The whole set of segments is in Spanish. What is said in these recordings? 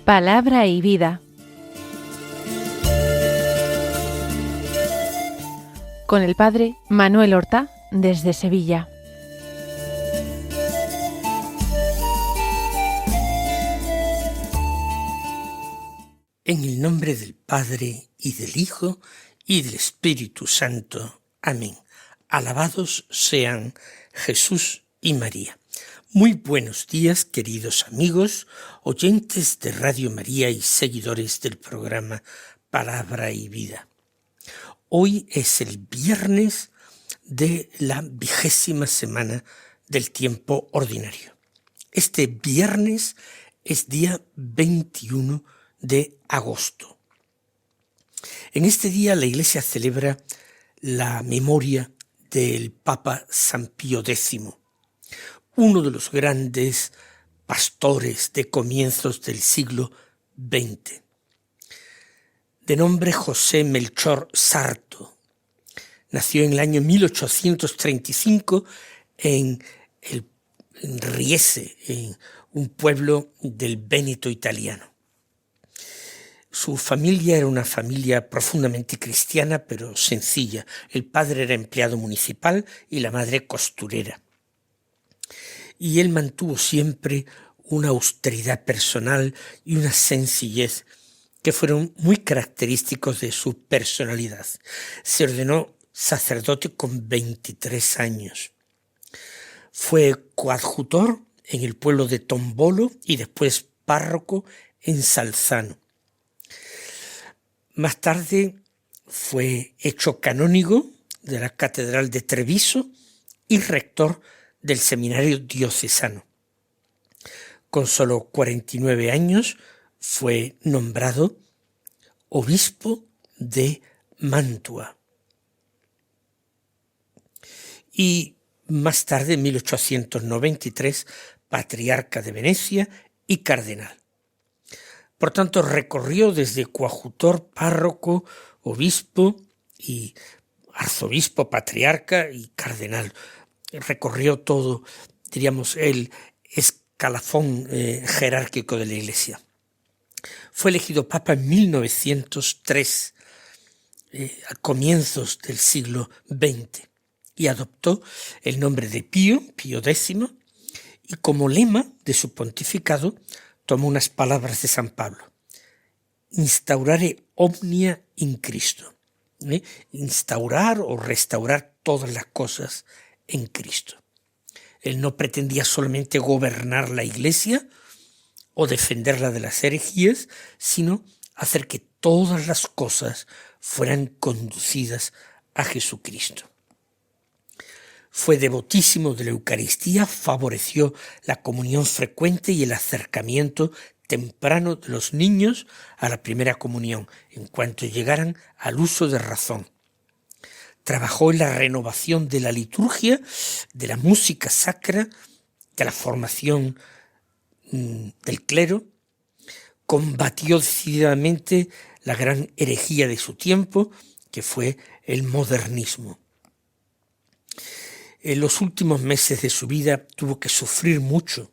Palabra y vida. Con el padre Manuel Horta, desde Sevilla. En el nombre del Padre, y del Hijo, y del Espíritu Santo. Amén. Alabados sean Jesús y María. Muy buenos días, queridos amigos, oyentes de Radio María y seguidores del programa Palabra y Vida. Hoy es el viernes de la 20ª semana del tiempo ordinario. Este viernes es día 21 de agosto. En este día la Iglesia celebra la memoria del Papa San Pío X, uno de los grandes pastores de comienzos del siglo XX. De nombre José Melchor Sarto. Nació en el año 1835 en Riese, en un pueblo del Véneto italiano. Su familia era una familia profundamente cristiana, pero sencilla. El padre era empleado municipal y la madre costurera. Y él mantuvo siempre una austeridad personal y una sencillez que fueron muy característicos de su personalidad. Se ordenó sacerdote con 23 años. Fue coadjutor en el pueblo de Tombolo y después párroco en Salzano. Más tarde fue hecho canónigo de la Catedral de Treviso y rector del Seminario Diocesano. Con solo 49 años fue nombrado obispo de Mantua. Y más tarde, en 1893, patriarca de Venecia y cardenal. Por tanto, recorrió desde coadjutor, párroco, obispo y arzobispo, patriarca y cardenal. Recorrió todo, diríamos, el escalafón jerárquico de la Iglesia. Fue elegido papa en 1903, a comienzos del siglo XX, y adoptó el nombre de Pío X, y como lema de su pontificado tomó unas palabras de San Pablo: instaurare omnia in Cristo. Instaurar o restaurar todas las cosas en Cristo. Él no pretendía solamente gobernar la Iglesia o defenderla de las herejías, sino hacer que todas las cosas fueran conducidas a Jesucristo. Fue devotísimo de la Eucaristía, favoreció la comunión frecuente y el acercamiento temprano de los niños a la primera comunión, en cuanto llegaran al uso de razón. Trabajó en la renovación de la liturgia, de la música sacra, de la formación del clero. Combatió decididamente la gran herejía de su tiempo, que fue el modernismo. En los últimos meses de su vida tuvo que sufrir mucho.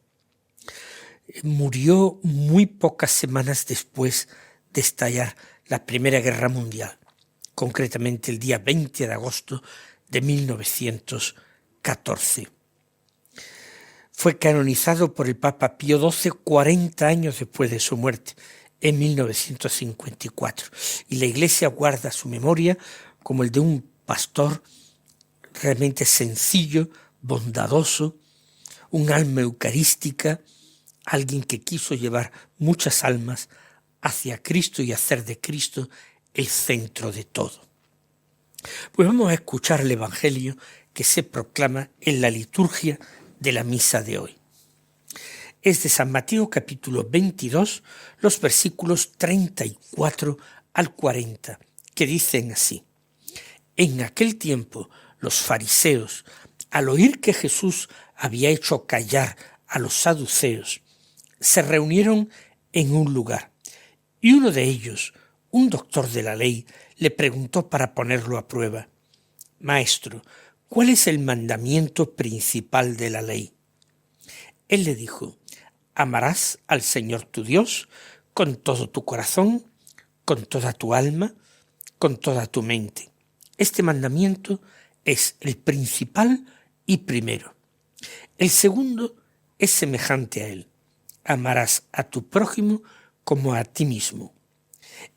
Murió muy pocas semanas después de estallar la Primera Guerra Mundial, concretamente el día 20 de agosto de 1914. Fue canonizado por el Papa Pío XII 40 años después de su muerte, en 1954, y la Iglesia guarda su memoria como el de un pastor realmente sencillo, bondadoso, un alma eucarística, alguien que quiso llevar muchas almas hacia Cristo y hacer de Cristo el centro de todo. Pues vamos a escuchar el Evangelio que se proclama en la liturgia de la misa de hoy. Es de San Mateo capítulo 22, los versículos 34 al 40, que dicen así: En aquel tiempo los fariseos, al oír que Jesús había hecho callar a los saduceos, se reunieron en un lugar, y uno de ellos, un doctor de la ley le preguntó para ponerlo a prueba: Maestro, ¿cuál es el mandamiento principal de la ley? Él le dijo: amarás al Señor tu Dios con todo tu corazón, con toda tu alma, con toda tu mente. Este mandamiento es el principal y primero. El segundo es semejante a él: amarás a tu prójimo como a ti mismo.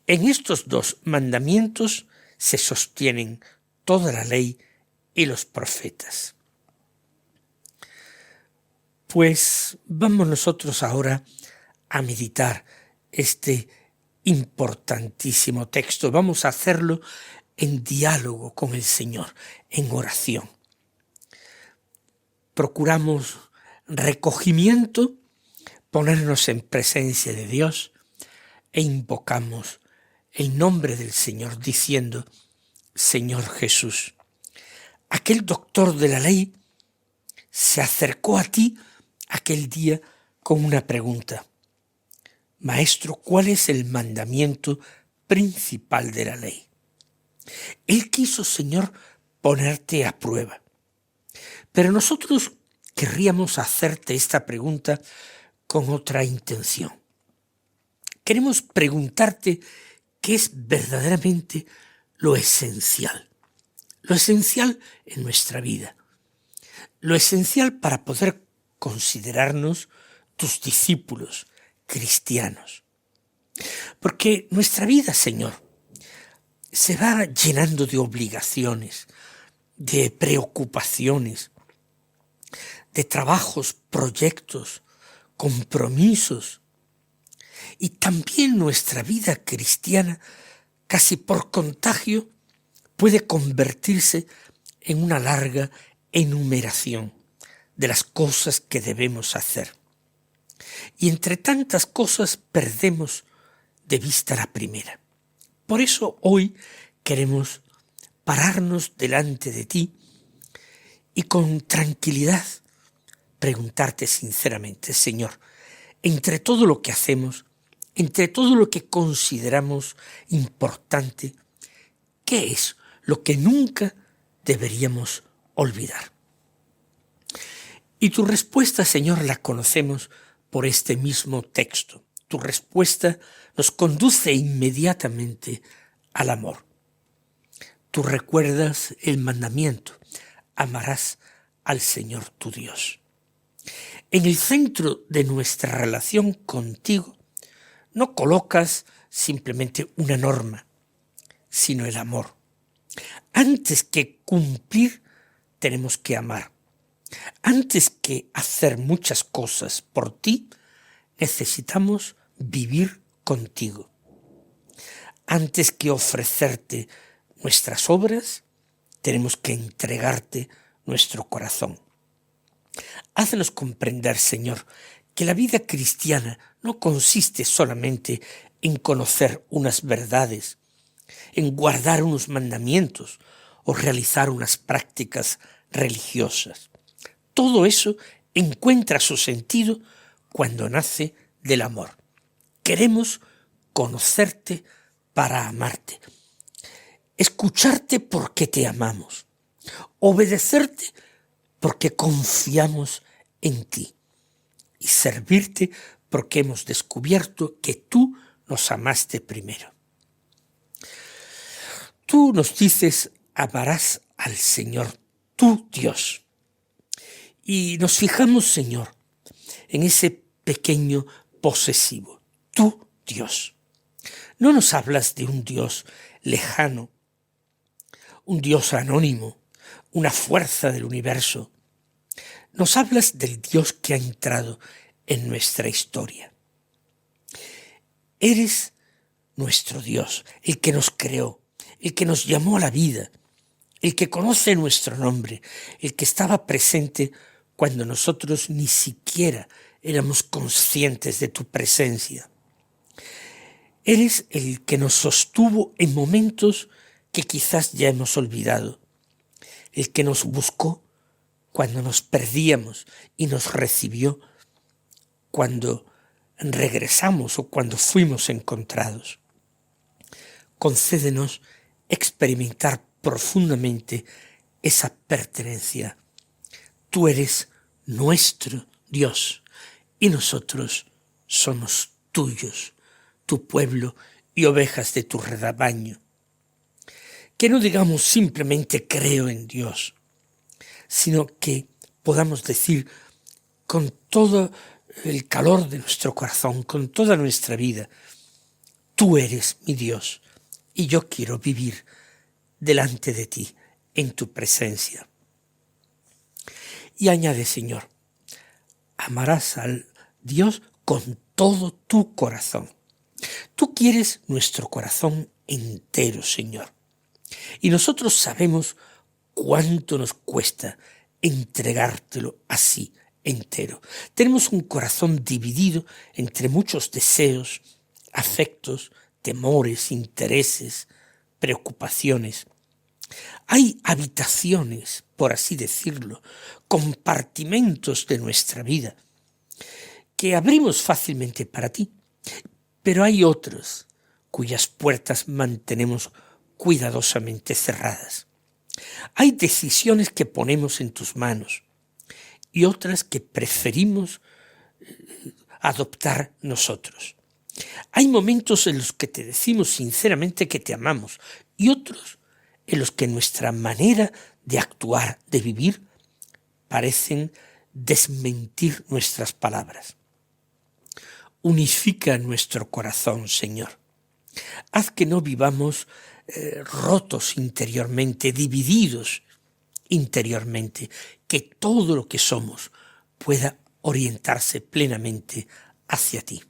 En estos dos mandamientos se sostienen toda la ley y los profetas. Pues vamos nosotros ahora a meditar este importantísimo texto. Vamos a hacerlo en diálogo con el Señor, en oración. Procuramos recogimiento, ponernos en presencia de Dios e invocamos el nombre del Señor diciendo: Señor Jesús, aquel doctor de la ley se acercó a ti aquel día con una pregunta: Maestro, ¿cuál es el mandamiento principal de la ley? Él quiso, Señor, ponerte a prueba. Pero nosotros querríamos hacerte esta pregunta con otra intención. Queremos preguntarte qué es verdaderamente lo esencial en nuestra vida, lo esencial para poder considerarnos tus discípulos cristianos. Porque nuestra vida, Señor, se va llenando de obligaciones, de preocupaciones, de trabajos, proyectos, compromisos. Y también nuestra vida cristiana, casi por contagio, puede convertirse en una larga enumeración de las cosas que debemos hacer. Y entre tantas cosas perdemos de vista la primera. Por eso hoy queremos pararnos delante de ti y con tranquilidad preguntarte sinceramente: Señor, entre todo lo que hacemos, entre todo lo que consideramos importante, ¿qué es lo que nunca deberíamos olvidar? Y tu respuesta, Señor, la conocemos por este mismo texto. Tu respuesta nos conduce inmediatamente al amor. Tú recuerdas el mandamiento: amarás al Señor tu Dios. En el centro de nuestra relación contigo no colocas simplemente una norma, sino el amor. Antes que cumplir, tenemos que amar. Antes que hacer muchas cosas por ti, necesitamos vivir contigo. Antes que ofrecerte nuestras obras, tenemos que entregarte nuestro corazón. Haznos comprender, Señor, que la vida cristiana no consiste solamente en conocer unas verdades, en guardar unos mandamientos o realizar unas prácticas religiosas. Todo eso encuentra su sentido cuando nace del amor. Queremos conocerte para amarte, escucharte porque te amamos, obedecerte porque confiamos en ti y servirte porque hemos descubierto que tú nos amaste primero. Tú nos dices: amarás al Señor tu Dios. Y nos fijamos, Señor, en ese pequeño posesivo, tu Dios. No nos hablas de un Dios lejano, un Dios anónimo, una fuerza del universo. Nos hablas del Dios que ha entrado en nuestra historia. Eres nuestro Dios, el que nos creó, el que nos llamó a la vida, el que conoce nuestro nombre, el que estaba presente cuando nosotros ni siquiera éramos conscientes de tu presencia. Eres el que nos sostuvo en momentos que quizás ya hemos olvidado, el que nos buscó cuando nos perdíamos y nos recibió cuando regresamos o cuando fuimos encontrados. concédenos experimentar profundamente esa pertenencia. Tú eres nuestro Dios y nosotros somos tuyos, tu pueblo y ovejas de tu rebaño. Que no digamos simplemente creo en Dios, sino que podamos decir con todo el calor de nuestro corazón, con toda nuestra vida, tú eres mi Dios y yo quiero vivir delante de ti, en tu presencia. Y añade, Señor, amarás al Dios con todo tu corazón. Tú quieres nuestro corazón entero, Señor. Y nosotros sabemos cuánto nos cuesta entregártelo así, entero. Tenemos un corazón dividido entre muchos deseos, afectos, temores, intereses, preocupaciones. Hay habitaciones, por así decirlo, compartimentos de nuestra vida que abrimos fácilmente para ti, pero hay otros cuyas puertas mantenemos cuidadosamente cerradas. Hay decisiones que ponemos en tus manos y otras que preferimos adoptar nosotros. Hay momentos en los que te decimos sinceramente que te amamos y otros en los que nuestra manera de actuar, de vivir, parecen desmentir nuestras palabras. Unifica nuestro corazón, Señor. Haz que no vivamos rotos interiormente, divididos interiormente, que todo lo que somos pueda orientarse plenamente hacia ti.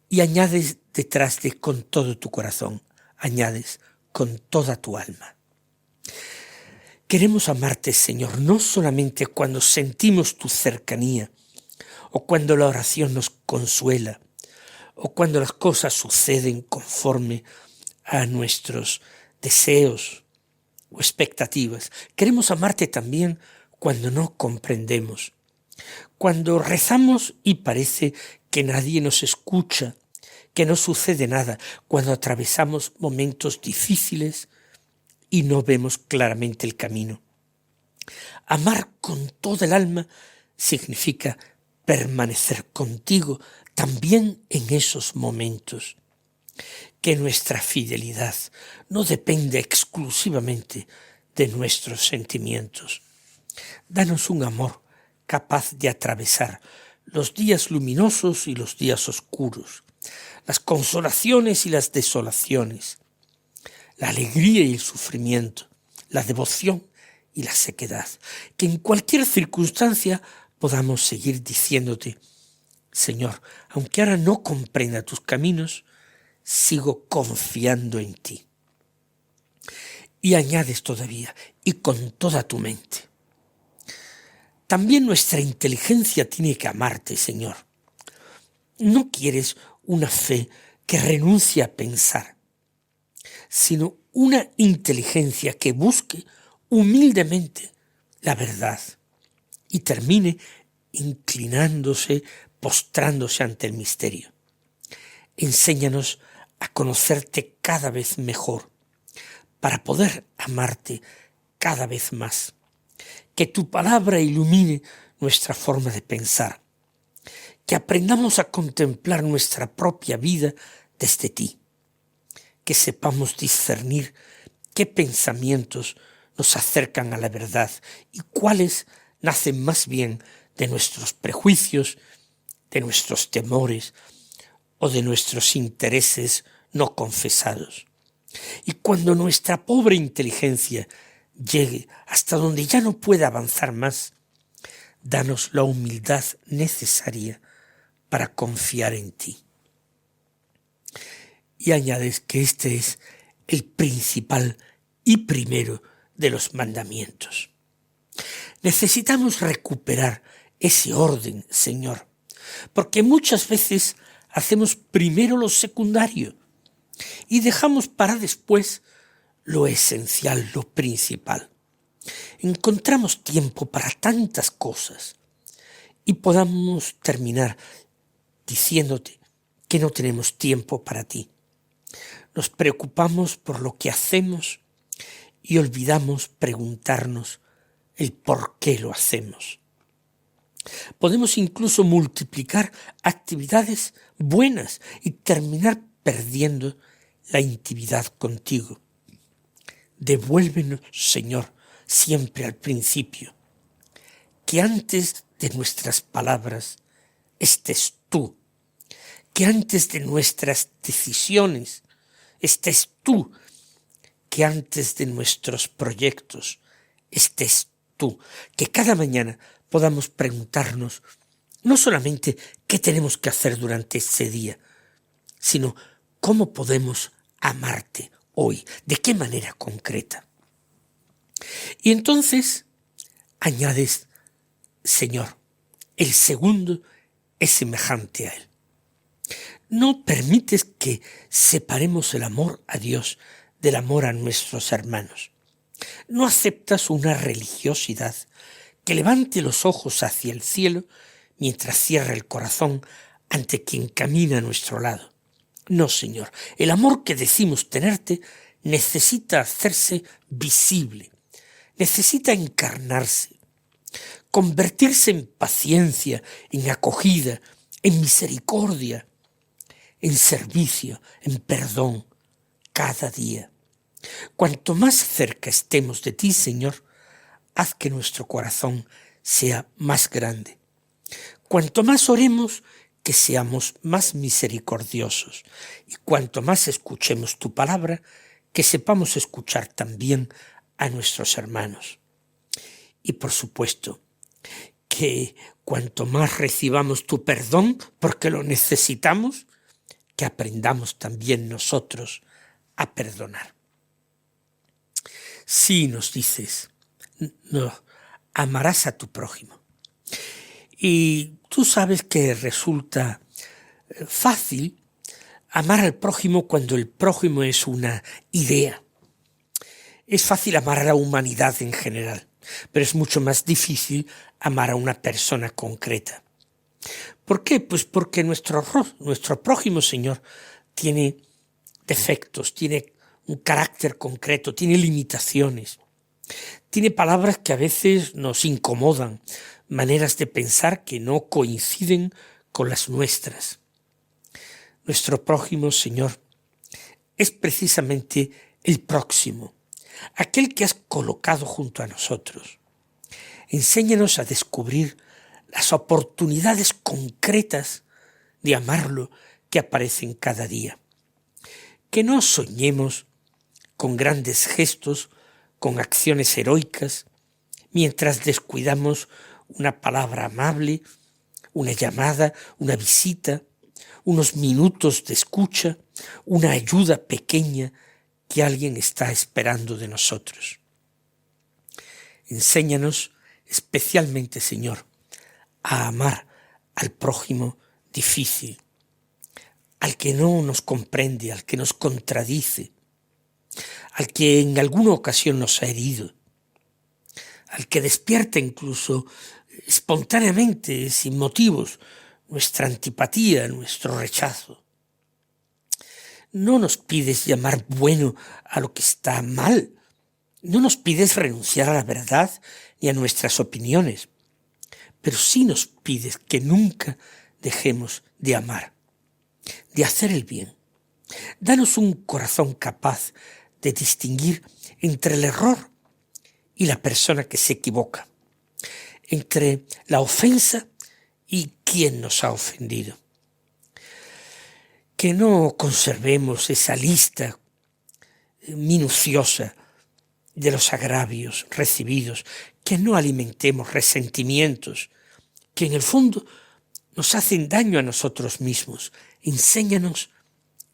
Y añades detrás de con todo tu corazón, añades con toda tu alma. Queremos amarte, Señor, no solamente cuando sentimos tu cercanía, o cuando la oración nos consuela, o cuando las cosas suceden conforme a nuestros deseos o expectativas. Queremos amarte también cuando no comprendemos, cuando rezamos y parece que nadie nos escucha, que no sucede nada, cuando atravesamos momentos difíciles y no vemos claramente el camino. Amar con toda el alma significa permanecer contigo también en esos momentos. Que nuestra fidelidad no depende exclusivamente de nuestros sentimientos. Danos un amor capaz de atravesar los días luminosos y los días oscuros, las consolaciones y las desolaciones, la alegría y el sufrimiento, la devoción y la sequedad. Que en cualquier circunstancia podamos seguir diciéndote, Señor, aunque ahora no comprenda tus caminos, sigo confiando en ti. Y añades todavía, y con toda tu mente. También nuestra inteligencia tiene que amarte, Señor. No quieres una fe que renuncie a pensar, sino una inteligencia que busque humildemente la verdad y termine inclinándose, postrándose ante el misterio. Enséñanos a conocerte cada vez mejor, para poder amarte cada vez más. Que tu palabra ilumine nuestra forma de pensar, que aprendamos a contemplar nuestra propia vida desde ti, que sepamos discernir qué pensamientos nos acercan a la verdad y cuáles nacen más bien de nuestros prejuicios, de nuestros temores o de nuestros intereses no confesados. Y cuando nuestra pobre inteligencia llegue hasta donde ya no pueda avanzar más, danos la humildad necesaria para confiar en ti. Y añades que este es el principal y primero de los mandamientos. Necesitamos recuperar ese orden, Señor, porque muchas veces hacemos primero lo secundario y dejamos para después lo esencial, lo principal. Encontramos tiempo para tantas cosas y podamos terminar diciéndote que no tenemos tiempo para ti. nos preocupamos por lo que hacemos y olvidamos preguntarnos el por qué lo hacemos. Podemos incluso multiplicar actividades buenas y terminar perdiendo la intimidad contigo. Devuélvenos, Señor, siempre al principio, que antes de nuestras palabras estés tú, que antes de nuestras decisiones estés tú, que antes de nuestros proyectos estés tú, que cada mañana podamos preguntarnos no solamente qué tenemos que hacer durante ese día, sino cómo podemos amarte hoy, de qué manera concreta. Y entonces añades, Señor, el segundo es semejante a él. No permites que separemos el amor a Dios del amor a nuestros hermanos. No aceptas una religiosidad que levante los ojos hacia el cielo mientras cierra el corazón ante quien camina a nuestro lado. No, Señor, el amor que decimos tenerte necesita hacerse visible, necesita encarnarse, convertirse en paciencia, en acogida, en misericordia, en servicio, en perdón, cada día. Cuanto más cerca estemos de ti, Señor, haz que nuestro corazón sea más grande. Cuanto más oremos, que seamos más misericordiosos. Y cuanto más escuchemos tu palabra, que sepamos escuchar también a nuestros hermanos. Y por supuesto, que cuanto más recibamos tu perdón, porque lo necesitamos, que aprendamos también nosotros a perdonar. Sí, nos dices, no, amarás a tu prójimo. Y tú sabes que resulta fácil amar al prójimo cuando el prójimo es una idea. Es fácil amar a la humanidad en general, pero es mucho más difícil amar a una persona concreta. ¿Por qué? Pues porque nuestro prójimo, Señor, tiene defectos, tiene un carácter concreto, tiene limitaciones, tiene palabras que a veces nos incomodan, maneras de pensar que no coinciden con las nuestras. Nuestro prójimo, Señor, es precisamente el próximo, aquel que has colocado junto a nosotros. Enséñanos a descubrir las oportunidades concretas de amarlo que aparecen cada día. Que no soñemos con grandes gestos, con acciones heroicas, mientras descuidamos una palabra amable, una llamada, una visita, unos minutos de escucha, una ayuda pequeña que alguien está esperando de nosotros. Enséñanos especialmente, Señor, a amar al prójimo difícil, al que no nos comprende, al que nos contradice, al que en alguna ocasión nos ha herido, al que despierta incluso espontáneamente, sin motivos, nuestra antipatía, nuestro rechazo. No nos pides llamar bueno a lo que está mal, no nos pides renunciar a la verdad ni a nuestras opiniones, pero sí nos pides que nunca dejemos de amar, de hacer el bien. Danos un corazón capaz de distinguir entre el error y la persona que se equivoca, entre la ofensa y quien nos ha ofendido. Que no conservemos esa lista minuciosa de los agravios recibidos, que no alimentemos resentimientos, que en el fondo nos hacen daño a nosotros mismos. Enséñanos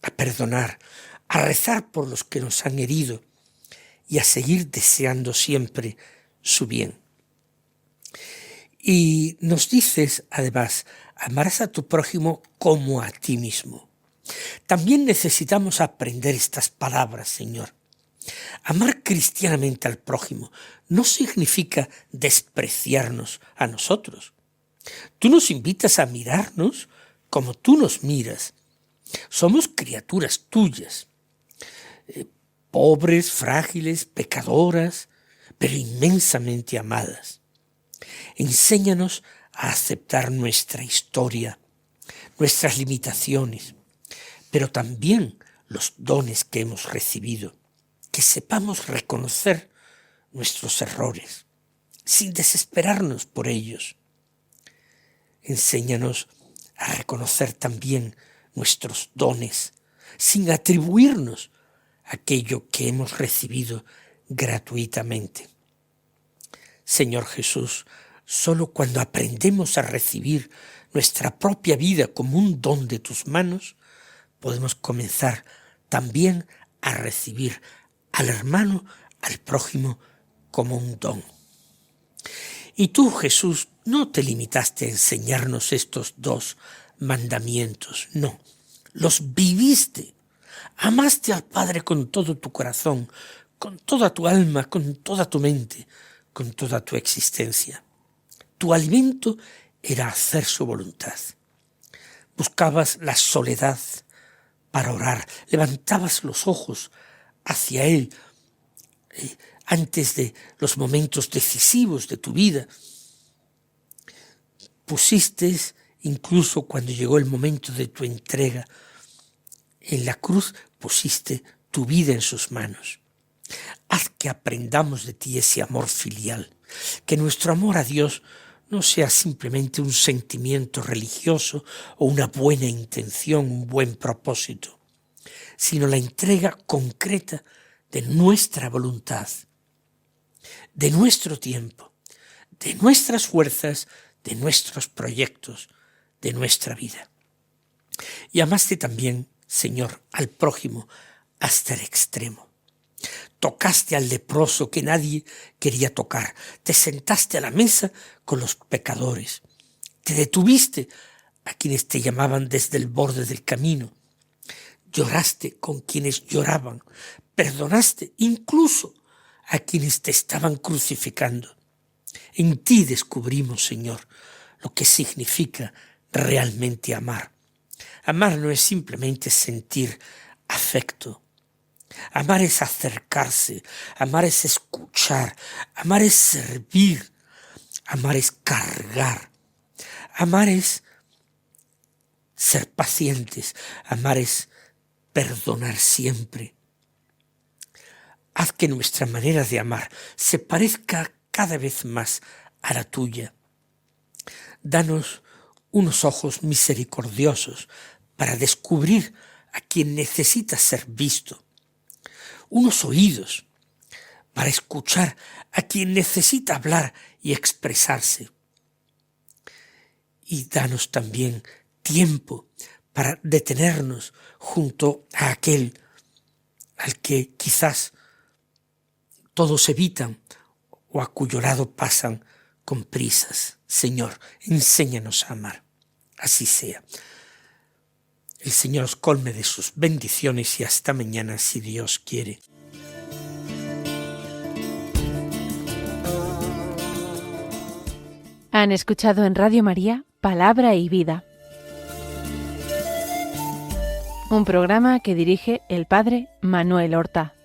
a perdonar, a rezar por los que nos han herido y a seguir deseando siempre su bien. Y nos dices, además, amarás a tu prójimo como a ti mismo. También necesitamos aprender estas palabras, Señor. Amar cristianamente al prójimo no significa despreciarnos a nosotros. Tú nos invitas a mirarnos como tú nos miras. Somos criaturas tuyas. pobres, frágiles, pecadoras, pero inmensamente amadas. Enséñanos a aceptar nuestra historia, nuestras limitaciones, pero también los dones que hemos recibido, que sepamos reconocer nuestros errores, sin desesperarnos por ellos. Enséñanos a reconocer también nuestros dones, sin atribuirnos aquello que hemos recibido gratuitamente. Señor Jesús, solo cuando aprendemos a recibir nuestra propia vida como un don de tus manos, podemos comenzar también a recibir al hermano, al prójimo, como un don. Y tú, Jesús, no te limitaste a enseñarnos estos 2 mandamientos, no, los viviste. Amaste al Padre con todo tu corazón, con toda tu alma, con toda tu mente, con toda tu existencia. Tu alimento era hacer su voluntad. Buscabas la soledad para orar, levantabas los ojos hacia Él antes de los momentos decisivos de tu vida. Pusiste, incluso cuando llegó el momento de tu entrega en la cruz, pusiste tu vida en sus manos. Haz que aprendamos de ti ese amor filial, que nuestro amor a Dios no sea simplemente un sentimiento religioso o una buena intención, un buen propósito, sino la entrega concreta de nuestra voluntad, de nuestro tiempo, de nuestras fuerzas, de nuestros proyectos, de nuestra vida. Y amaste también, Señor, al prójimo hasta el extremo. Tocaste al leproso que nadie quería tocar. Te sentaste a la mesa con los pecadores. Te detuviste a quienes te llamaban desde el borde del camino. Lloraste con quienes lloraban. Perdonaste incluso a quienes te estaban crucificando. En ti descubrimos, Señor, lo que significa realmente amar. Amar no es simplemente sentir afecto. Amar es acercarse, amar es escuchar, amar es servir, amar es cargar, amar es ser pacientes, amar es perdonar siempre. Haz que nuestra manera de amar se parezca cada vez más a la tuya. Danos unos ojos misericordiosos para descubrir a quien necesita ser visto, unos oídos para escuchar a quien necesita hablar y expresarse. Y danos también tiempo para detenernos junto a aquel al que quizás todos evitan o a cuyo lado pasan con prisas. Señor, enséñanos a amar. Así sea. El Señor os colme de sus bendiciones y hasta mañana si Dios quiere. Han escuchado en Radio María Palabra y Vida, un programa que dirige el Padre Manuel Horta.